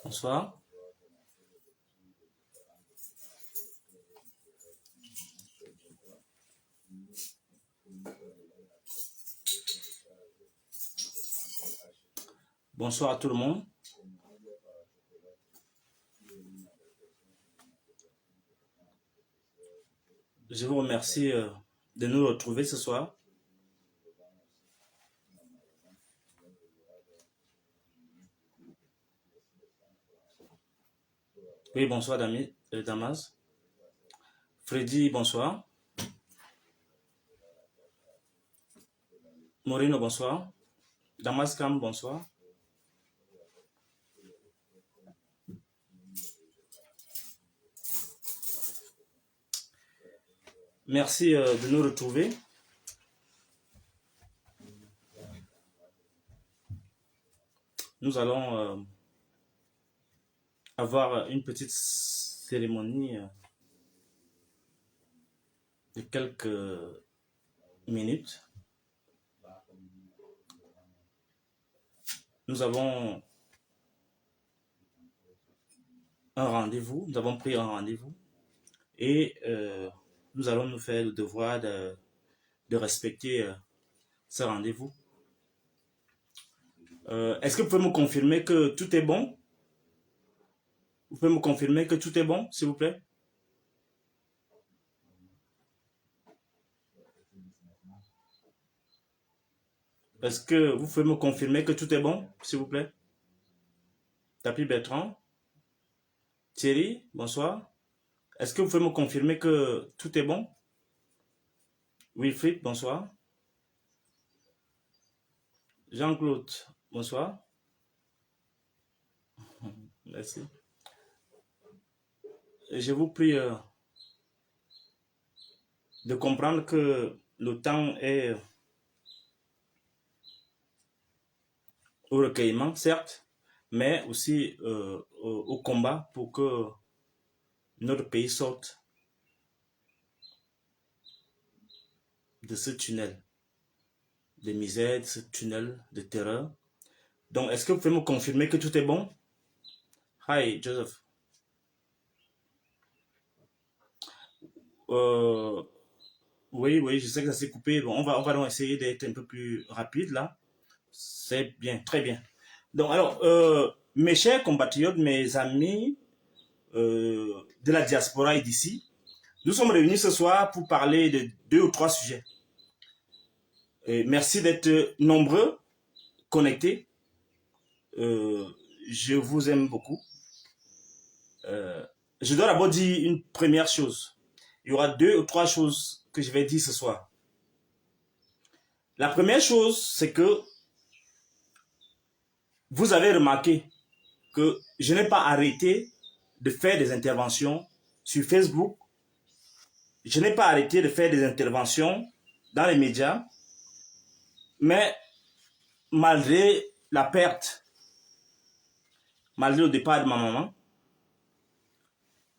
Bonsoir. Bonsoir à tout le monde. Je vous remercie de nous retrouver ce soir. Oui, bonsoir Damas. Freddy, bonsoir. Morino, bonsoir. Damas Kam, bonsoir. Merci de nous retrouver. Nous allons avoir une petite cérémonie de quelques minutes. Nous avons un rendez-vous, nous avons pris un rendez-vous et nous allons nous faire le devoir de respecter ce rendez-vous. Est-ce que vous pouvez me confirmer que tout est bon? Vous pouvez me confirmer que tout est bon, s'il vous plaît? Est-ce que vous pouvez me confirmer que tout est bon, s'il vous plaît? Tapi Bertrand? Thierry, bonsoir. Est-ce que vous pouvez me confirmer que tout est bon? Wilfried, bonsoir. Jean-Claude, bonsoir. Merci. Je vous prie de comprendre que le temps est au recueillement, certes, mais aussi au combat pour que notre pays sorte de ce tunnel de misère, de ce tunnel de terreur. Donc, est-ce que vous pouvez me confirmer que tout est bon? Hi, Joseph. Oui, je sais que ça s'est coupé. Bon, on va donc essayer d'être un peu plus rapide là. C'est bien, très bien. Donc, alors, mes chers compatriotes, mes amis de la diaspora et d'ici, nous sommes réunis ce soir pour parler de 2 ou 3 sujets. Et merci d'être nombreux, connectés. Je vous aime beaucoup. Je dois d'abord dire une première chose. Il y aura 2 ou 3 choses que je vais dire ce soir. La première chose, c'est que vous avez remarqué que je n'ai pas arrêté de faire des interventions sur Facebook. Je n'ai pas arrêté de faire des interventions dans les médias. Mais malgré la perte, malgré le départ de ma maman,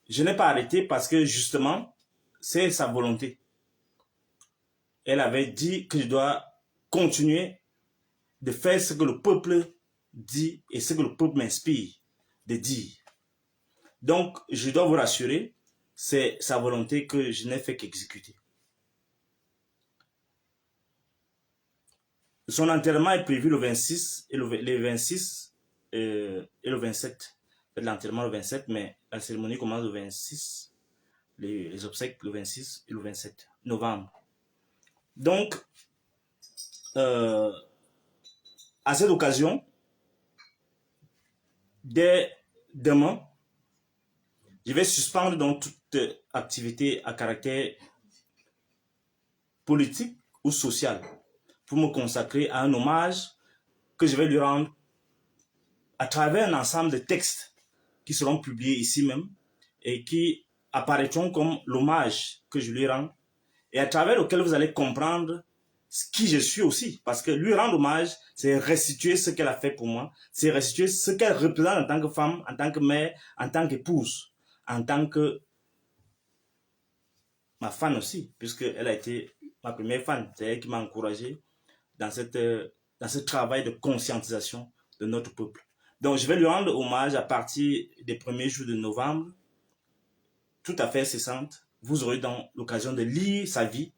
je n'ai pas arrêté parce que justement, c'est sa volonté. Elle avait dit que je dois continuer de faire ce que le peuple dit et ce que le peuple m'inspire de dire. Donc, je dois vous rassurer, c'est sa volonté que je n'ai fait qu'exécuter. Son enterrement est prévu le 26 et le 26 et le 27. L'enterrement le 27, mais la cérémonie commence le 26, les obsèques le 26 et le 27 novembre. Donc, à cette occasion, dès demain, je vais suspendre donc toute activité à caractère politique ou social pour me consacrer à un hommage que je vais lui rendre à travers un ensemble de textes qui seront publiés ici même et qui apparaîtront comme l'hommage que je lui rends et à travers lequel vous allez comprendre qui je suis aussi. Parce que lui rendre hommage, c'est restituer ce qu'elle a fait pour moi. C'est restituer ce qu'elle représente en tant que femme, en tant que mère, en tant qu'épouse, en tant que ma fan aussi, puisqu'elle a été ma première fan. C'est elle qui m'a encouragé dans ce travail de conscientisation de notre peuple. Donc, je vais lui rendre hommage à partir des premiers jours de novembre, tout à fait incessante. Vous aurez donc l'occasion de lire sa vie,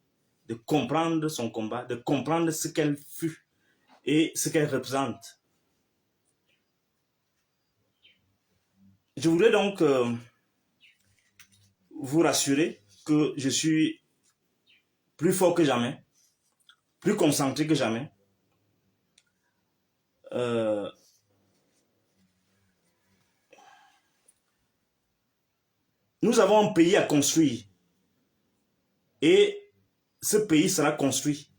de comprendre son combat, de comprendre ce qu'elle fut et ce qu'elle représente. Je voudrais donc vous rassurer que je suis plus fort que jamais, plus concentré que jamais. Nous avons un pays à construire et ce pays sera construit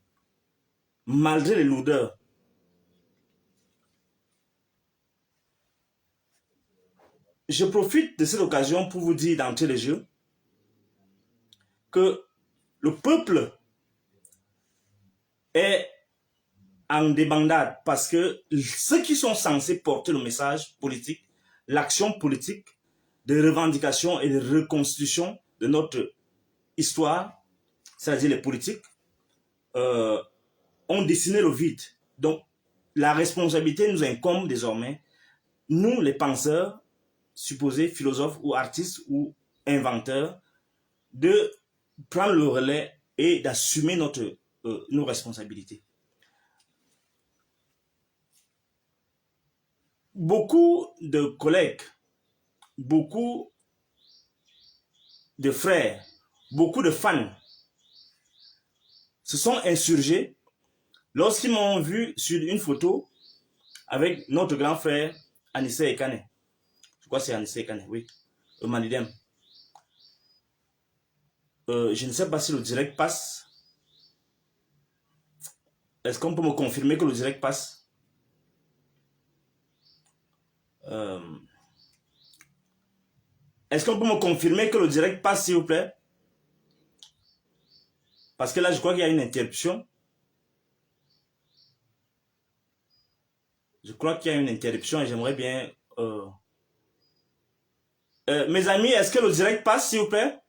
malgré les lourdeurs. Je profite de cette occasion pour vous dire d'entrer le jeu que le peuple est en débandade parce que ceux qui sont censés porter le message politique, l'action politique de revendication et de reconstitution de notre histoire, c'est-à-dire les politiques, ont dessiné le vide. Donc, la responsabilité nous incombe désormais, nous les penseurs, supposés philosophes ou artistes ou inventeurs, de prendre le relais et d'assumer nos responsabilités. Beaucoup de collègues, beaucoup de frères, beaucoup de fans se sont insurgés lorsqu'ils m'ont vu sur une photo avec notre grand frère Anissé Ekane. Je crois que c'est Anissé Ekane, oui, au Manidem. Je ne sais pas si le direct passe. Est-ce qu'on peut me confirmer que le direct passe? Est-ce qu'on peut me confirmer que le direct passe, s'il vous plaît? Parce que là, je crois qu'il y a une interruption. Je crois qu'il y a une interruption et j'aimerais bien... mes amis, est-ce que le direct passe, s'il vous plaît?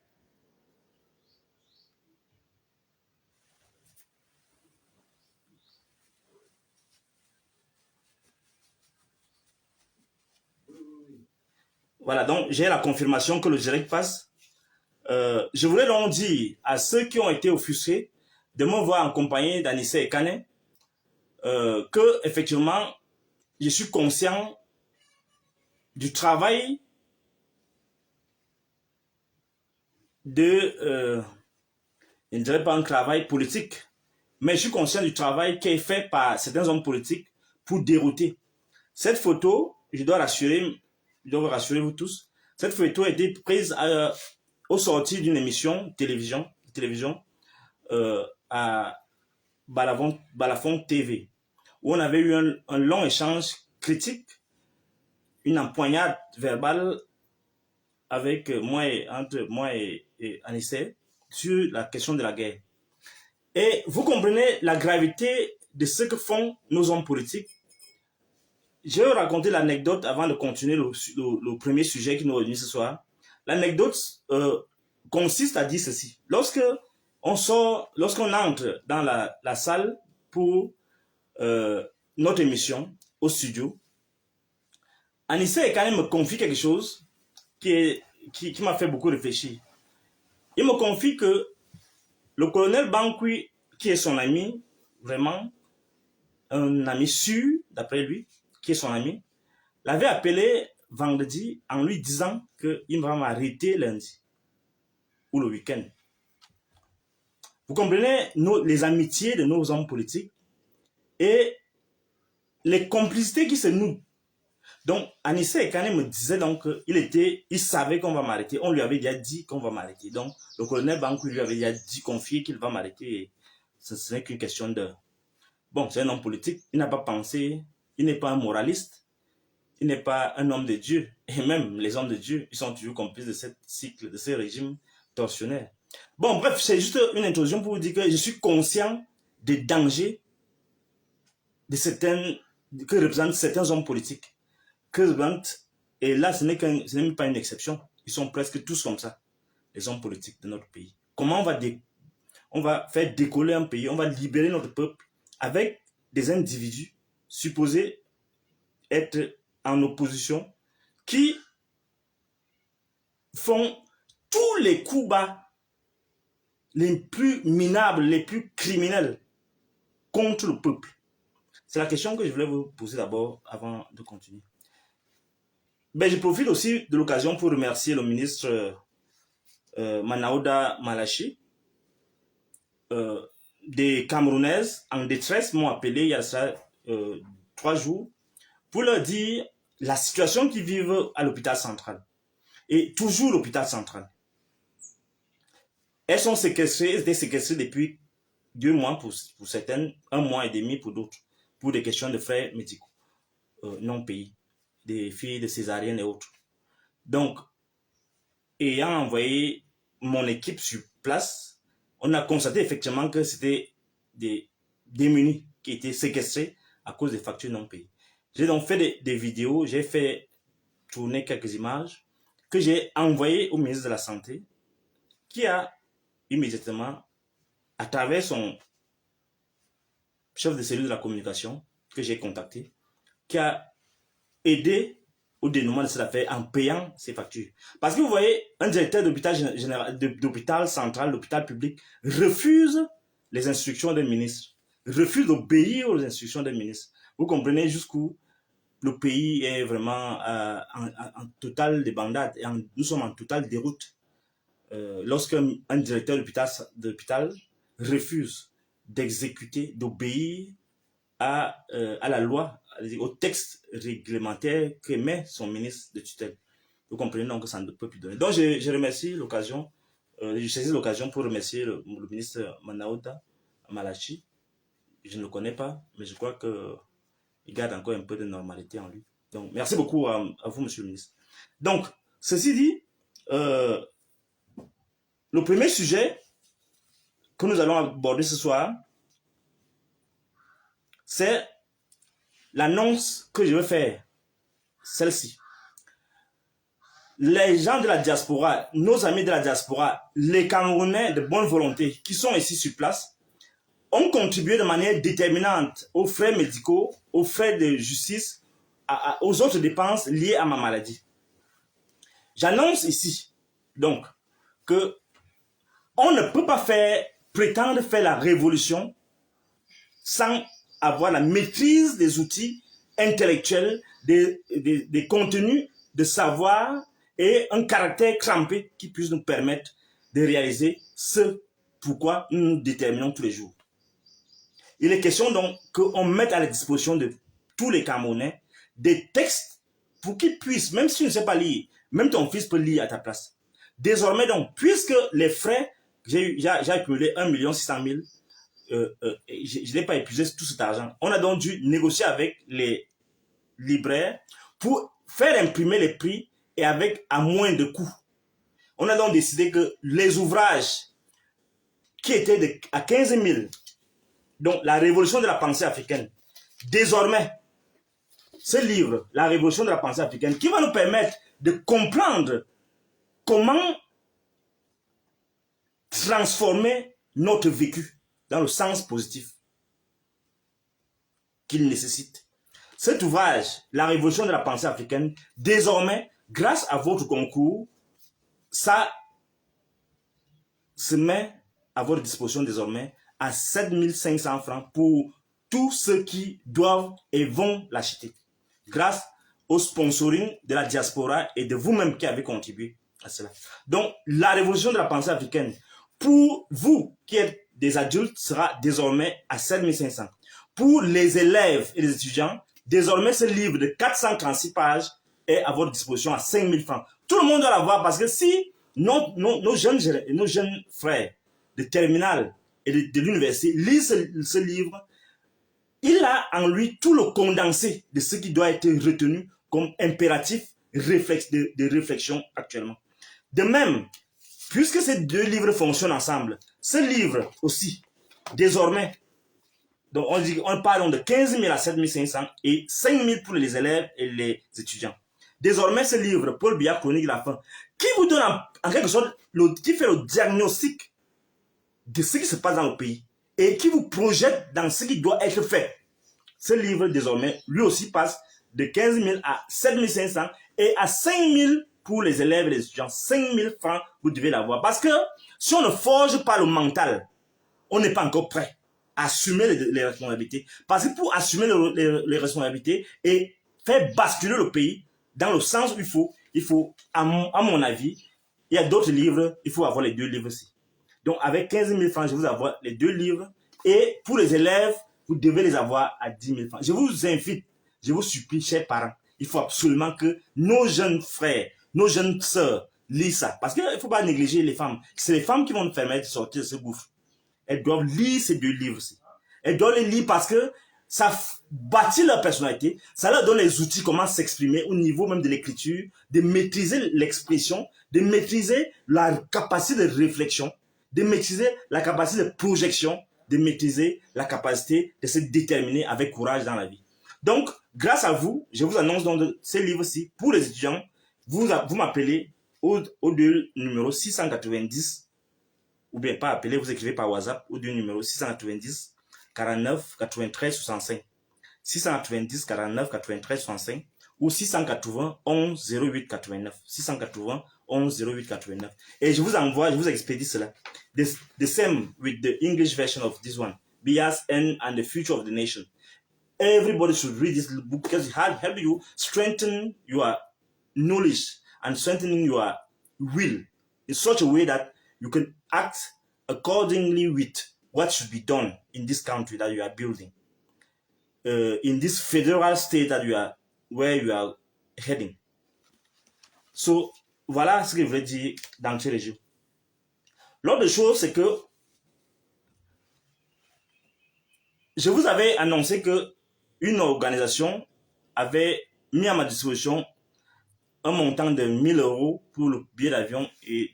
Voilà, donc j'ai la confirmation que le direct passe. Je voulais donc dire à ceux qui ont été offusqués de me voir accompagné d'Anissé Ekane que, effectivement, je suis conscient du travail je ne dirais pas un travail politique, mais je suis conscient du travail qui est fait par certains hommes politiques pour dérouter. Cette photo, je dois vous rassurer vous tous, cette photo a été prise au sortir d'une émission télévision à Balafon TV, où on avait eu un long échange critique, une empoignade verbale avec entre moi et Anissé sur la question de la guerre. Et vous comprenez la gravité de ce que font nos hommes politiques. Je vais vous raconter l'anecdote avant de continuer le premier sujet qui nous réunit ce soir. L'anecdote consiste à dire ceci. Lorsqu'on entre dans la salle pour notre émission au studio, Anissé Ekane me confie quelque chose qui m'a fait beaucoup réfléchir. Il me confie que le colonel Bankui, qui est son ami, vraiment, un ami sûr, d'après lui, qui est son ami, l'avait appelé vendredi en lui disant qu'il va m'arrêter lundi ou le week-end. Vous comprenez les amitiés de nos hommes politiques et les complicités qui se nouent. Donc, Anissé Ekane me disait donc qu'il savait qu'on va m'arrêter. On lui avait déjà dit qu'on va m'arrêter. Donc, le colonel Bankou lui avait déjà confié qu'il va m'arrêter. Ce n'est qu'une question d'heure. Bon, c'est un homme politique. Il n'a pas pensé. Il n'est pas un moraliste. Il n'est pas un homme de Dieu. Et même les hommes de Dieu, ils sont toujours complices de ce cycle, de ce régime tortionnaire. Bon, bref, c'est juste une introduction pour vous dire que je suis conscient des dangers que représentent certains hommes politiques. Et là, ce n'est même pas une exception. Ils sont presque tous comme ça, les hommes politiques de notre pays. Comment on va faire décoller un pays, on va libérer notre peuple avec des individus supposés être en opposition qui font tous les coups bas les plus minables, les plus criminels contre le peuple. C'est la question que je voulais vous poser d'abord avant de continuer. Ben, je profite aussi de l'occasion pour remercier le ministre Manaouda Malachi. Des Camerounaises en détresse m'ont appelé il y a ça 3 jours pour leur dire la situation qu'ils vivent à l'hôpital central. Et toujours l'hôpital central. Elles sont séquestrées, elles étaient séquestrées depuis 2 mois pour certaines, 1 mois et demi pour d'autres, pour des questions de frais médicaux non payés, des filles de césarienne et autres. Donc, ayant envoyé mon équipe sur place, on a constaté effectivement que c'était des démunis qui étaient séquestrés à cause des factures non payées. J'ai donc fait des vidéos, j'ai fait tourner quelques images que j'ai envoyées au ministre de la Santé, qui a immédiatement, à travers son chef de cellule de la communication, que j'ai contacté, qui a aidé au dénouement de cette affaire en payant ses factures. Parce que vous voyez, un directeur d'hôpital central, d'hôpital public, refuse les instructions d'un ministre, refuse d'obéir aux instructions d'un ministre. Vous comprenez jusqu'où le pays est vraiment en totale débandade, et nous sommes en totale déroute. Lorsqu'un directeur d'hôpital refuse d'exécuter, d'obéir à la loi, au texte réglementaire qu'émet son ministre de tutelle. Vous comprenez donc que ça ne peut plus donner. Donc je remercie l'occasion, je saisis l'occasion pour remercier le ministre Manaouda Malachi. Je ne le connais pas, mais je crois qu'il garde encore un peu de normalité en lui. Donc merci beaucoup à vous, monsieur le ministre. Donc, ceci dit, le premier sujet que nous allons aborder ce soir, c'est l'annonce que je vais faire, celle-ci. Les gens de la diaspora, nos amis de la diaspora, les Camerounais de bonne volonté qui sont ici sur place, ont contribué de manière déterminante aux frais médicaux, aux frais de justice, aux autres dépenses liées à ma maladie. J'annonce ici, donc, que on ne peut pas prétendre faire la révolution sans avoir la maîtrise des outils intellectuels, des contenus, de savoir et un caractère crampé qui puisse nous permettre de réaliser ce pourquoi nous nous déterminons tous les jours. Il est question donc qu'on mette à la disposition de tous les Camerounais des textes pour qu'ils puissent, même si tu ne sais pas lire, même ton fils peut lire à ta place. Désormais donc, puisque les frais, j'ai accumulé 1 600 000, je n'ai pas épuisé tout cet argent. On a donc dû négocier avec les libraires pour faire imprimer les prix et à moins de coûts. On a donc décidé que les ouvrages qui étaient à 15 000, donc la révolution de la pensée africaine, désormais, ce livre, la révolution de la pensée africaine, qui va nous permettre de comprendre comment transformer notre vécu dans le sens positif qu'il nécessite. Cet ouvrage, la révolution de la pensée africaine, désormais, grâce à votre concours, ça se met à votre disposition désormais à 7 500 francs pour tous ceux qui doivent et vont l'acheter. Grâce au sponsoring de la diaspora et de vous-même qui avez contribué à cela. Donc, la révolution de la pensée africaine, pour vous qui êtes des adultes, sera désormais à 7 500. Pour les élèves et les étudiants, désormais ce livre de 436 pages est à votre disposition à 5 000 francs. Tout le monde doit l'avoir parce que si nos jeunes frères de terminale et de l'université lisent ce livre, il a en lui tout le condensé de ce qui doit être retenu comme impératif de réflexion actuellement. De même, puisque ces deux livres fonctionnent ensemble, ce livre aussi, désormais, Donc, on parle de 15 000 à 7 500 et 5 000 pour les élèves et les étudiants. Désormais, ce livre, Paul Biya, Chronique de la faim, qui vous donne en quelque sorte, qui fait le diagnostic de ce qui se passe dans le pays et qui vous projette dans ce qui doit être fait. Ce livre, désormais, lui aussi passe de 15 000 à 7 500 et à 5 000 pour les élèves et les étudiants. 5 000 francs, vous devez l'avoir. Parce que si on ne forge pas le mental, on n'est pas encore prêt à assumer les responsabilités. Parce que pour assumer les responsabilités et faire basculer le pays dans le sens où il faut à mon avis, il y a d'autres livres, il faut avoir les 2 livres aussi. Donc avec 15 000 francs, je vais vous avoir les 2 livres. Et pour les élèves, vous devez les avoir à 10 000 francs. Je vous invite, je vous supplie, chers parents, il faut absolument que nos jeunes frères, nos jeunes sœurs lisent ça. Parce qu'il ne faut pas négliger les femmes. C'est les femmes qui vont nous permettre de sortir de ce gouffre. Elles doivent lire ces 2 livres-ci. Elles doivent les lire parce que ça bâtit leur personnalité, ça leur donne les outils comment s'exprimer au niveau même de l'écriture, de maîtriser l'expression, de maîtriser la capacité de réflexion, de maîtriser la capacité de projection, de maîtriser la capacité de se déterminer avec courage dans la vie. Donc, grâce à vous, je vous annonce donc ces livres-ci pour les étudiants. Vous m'appelez au 2 numéro 690, ou bien pas appeler, vous écrivez par WhatsApp au 2 numéro 690 49 93 65. 690 49 93 65 ou 680 11 08 89. 680 11 08 89. Et je vous expédie cela. The same with the English version of this one. Bias and the Future of the Nation. Everybody should read this book because it help you strengthen your knowledge and strengthening your will in such a way that you can act accordingly with what should be done in this country that you are building, in this federal state that where you are heading. So, voilà ce que je voulais dire dans ce régime. L'autre chose, c'est que je vous avais annoncé que une organisation avait mis à ma disposition un montant de 1 000 € pour le billet d'avion et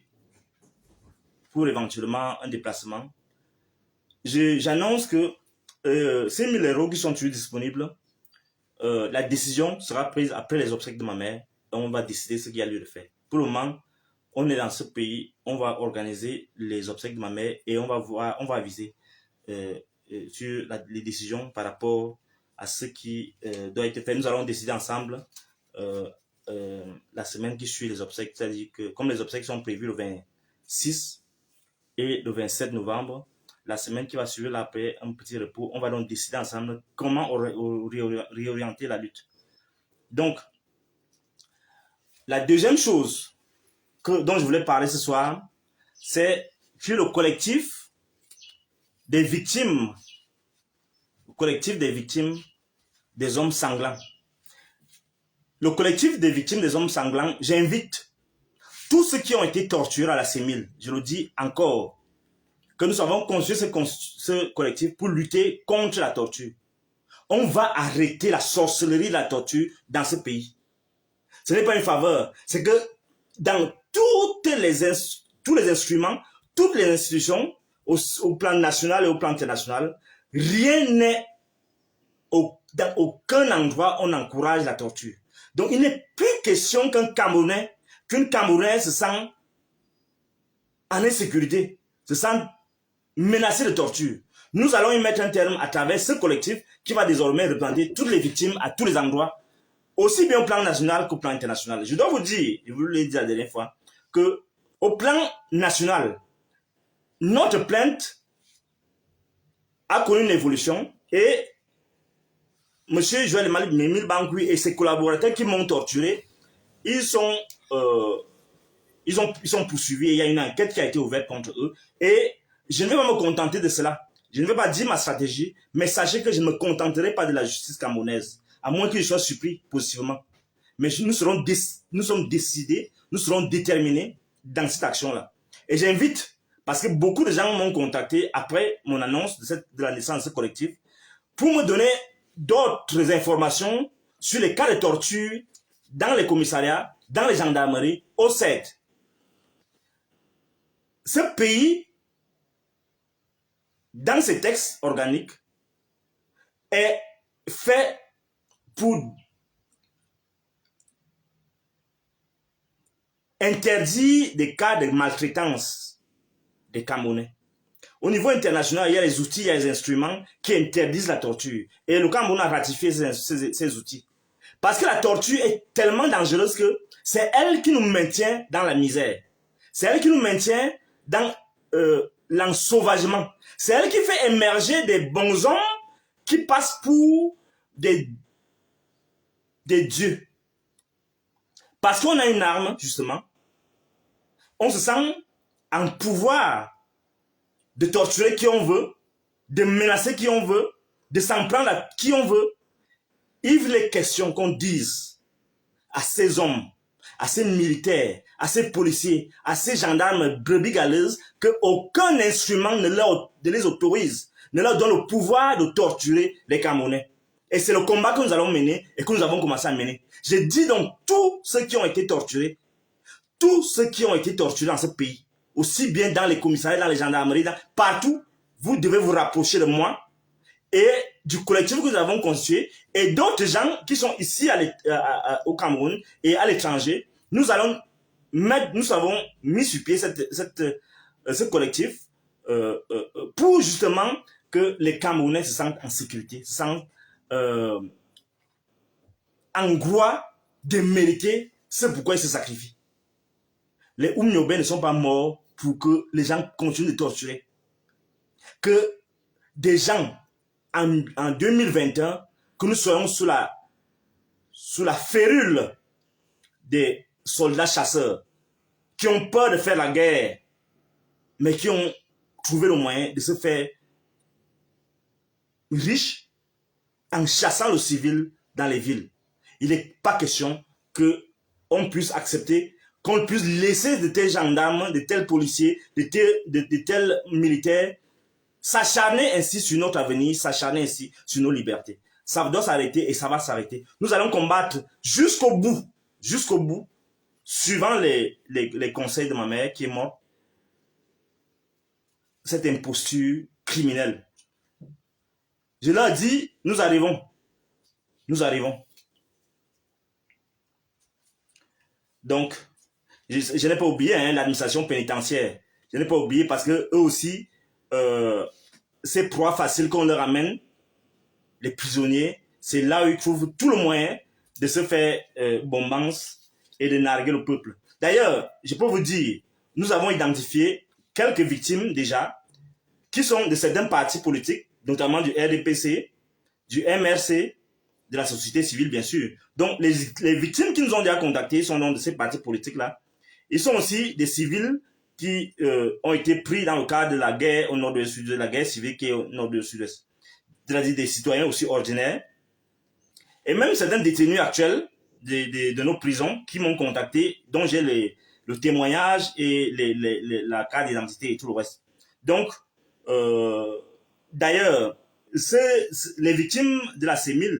pour éventuellement un déplacement. J'annonce que ces 1 000 € qui sont toujours disponibles, la décision sera prise après les obsèques de ma mère. On va décider ce qu'il y a lieu de faire. Pour le moment, on est dans ce pays, on va organiser les obsèques de ma mère et on va aviser sur les décisions par rapport à ce qui doit être fait. Nous allons décider ensemble la semaine qui suit les obsèques, c'est-à-dire que comme les obsèques sont prévues le 26 et le 27 novembre, la semaine qui va suivre là, après un petit repos, on va donc décider ensemble comment réorienter la lutte. Donc, la deuxième chose dont je voulais parler ce soir, c'est que le collectif des victimes des hommes sanglants. Le collectif des victimes des hommes sanglants, j'invite tous ceux qui ont été torturés à la CEMIL, je le dis encore, que nous avons construit ce collectif pour lutter contre la torture. On va arrêter la sorcellerie de la torture dans ce pays. Ce n'est pas une faveur, c'est que dans tous les instruments, toutes les institutions, au plan national et au plan international, rien n'est, dans aucun endroit, on encourage la torture. Donc, il n'est plus question qu'une Camerounaise se sent en insécurité, se sent menacée de torture. Nous allons y mettre un terme à travers ce collectif qui va désormais représenter toutes les victimes à tous les endroits, aussi bien au plan national qu'au plan international. Je dois vous dire, je vous l'ai dit la dernière fois, que au plan national, notre plainte a connu une évolution et M. Joël Mémile Bangui et ses collaborateurs qui m'ont torturé, ils sont poursuivis et il y a une enquête qui a été ouverte contre eux. Et je ne vais pas me contenter de cela. Je ne vais pas dire ma stratégie, mais sachez que je ne me contenterai pas de la justice camerounaise, à moins qu'il soit surpris positivement. Mais nous sommes décidés, nous serons déterminés dans cette action-là. Et j'invite, parce que beaucoup de gens m'ont contacté après mon annonce de la naissance de ce collectif, pour me donner d'autres informations sur les cas de torture dans les commissariats, dans les gendarmeries, au CED. Ce pays, dans ses textes organiques, est fait pour interdire des cas de maltraitance des Camerounais. Au niveau international, il y a les outils, il y a les instruments qui interdisent la torture. Et le Cameroun a ratifié ces outils. Parce que la torture est tellement dangereuse que c'est elle qui nous maintient dans la misère. C'est elle qui nous maintient dans l'ensauvagement. C'est elle qui fait émerger des bons hommes qui passent pour des dieux. Parce qu'on a une arme, justement, on se sent en pouvoir de torturer qui on veut, de menacer qui on veut, de s'en prendre à qui on veut. Il est question qu'on dise à ces hommes, à ces militaires, à ces policiers, à ces gendarmes brebis galeuses qu'aucun instrument ne les autorise, ne leur donne le pouvoir de torturer les Camerounais. Et c'est le combat que nous allons mener et que nous avons commencé à mener. Je dis donc tous ceux qui ont été torturés, tous ceux qui ont été torturés dans ce pays, aussi bien dans les commissariats, dans les gendarmeries, partout, vous devez vous rapprocher de moi et du collectif que nous avons constitué et d'autres gens qui sont ici au Cameroun et à l'étranger. Nous avons mis sur pied ce collectif pour justement que les Camerounais se sentent en sécurité, se sentent en droit de mériter ce pourquoi ils se sacrifient. Les Oumniobé ne sont pas morts pour que les gens continuent de torturer. Que des gens, en 2021, que nous soyons sous la férule des soldats chasseurs qui ont peur de faire la guerre, mais qui ont trouvé le moyen de se faire riches en chassant le civil dans les villes. Il n'est pas question qu'on puisse accepter, qu'on puisse laisser de tels gendarmes, de tels policiers, de tels militaires s'acharner ainsi sur notre avenir, s'acharner ainsi sur nos libertés. Ça doit s'arrêter et ça va s'arrêter. Nous allons combattre jusqu'au bout, suivant les conseils de ma mère qui est morte, cette imposture criminelle. Je leur dis, nous arrivons. Nous arrivons. Donc, je n'ai pas oublié l'administration pénitentiaire. Je n'ai pas oublié parce que eux aussi, ces proies faciles qu'on leur amène, les prisonniers, c'est là où ils trouvent tout le moyen de se faire bombance et de narguer le peuple. D'ailleurs, je peux vous dire, nous avons identifié quelques victimes déjà qui sont de certains partis politiques, notamment du RDPC, du MRC, de la société civile, bien sûr. Donc, les victimes qui nous ont déjà contactés sont donc de ces partis politiques-là. Ils sont aussi des civils qui ont été pris dans le cadre de la guerre au nord du sud, de la guerre civile qui est au nord du sud-est. C'est-à-dire des citoyens aussi ordinaires. Et même certains détenus actuels de nos prisons qui m'ont contacté, dont j'ai le témoignage et la carte d'identité et tout le reste. Donc, d'ailleurs, les victimes de la CEMIL,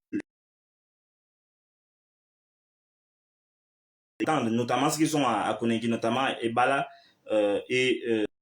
notamment ceux qui sont à Konengi, notamment Ebala et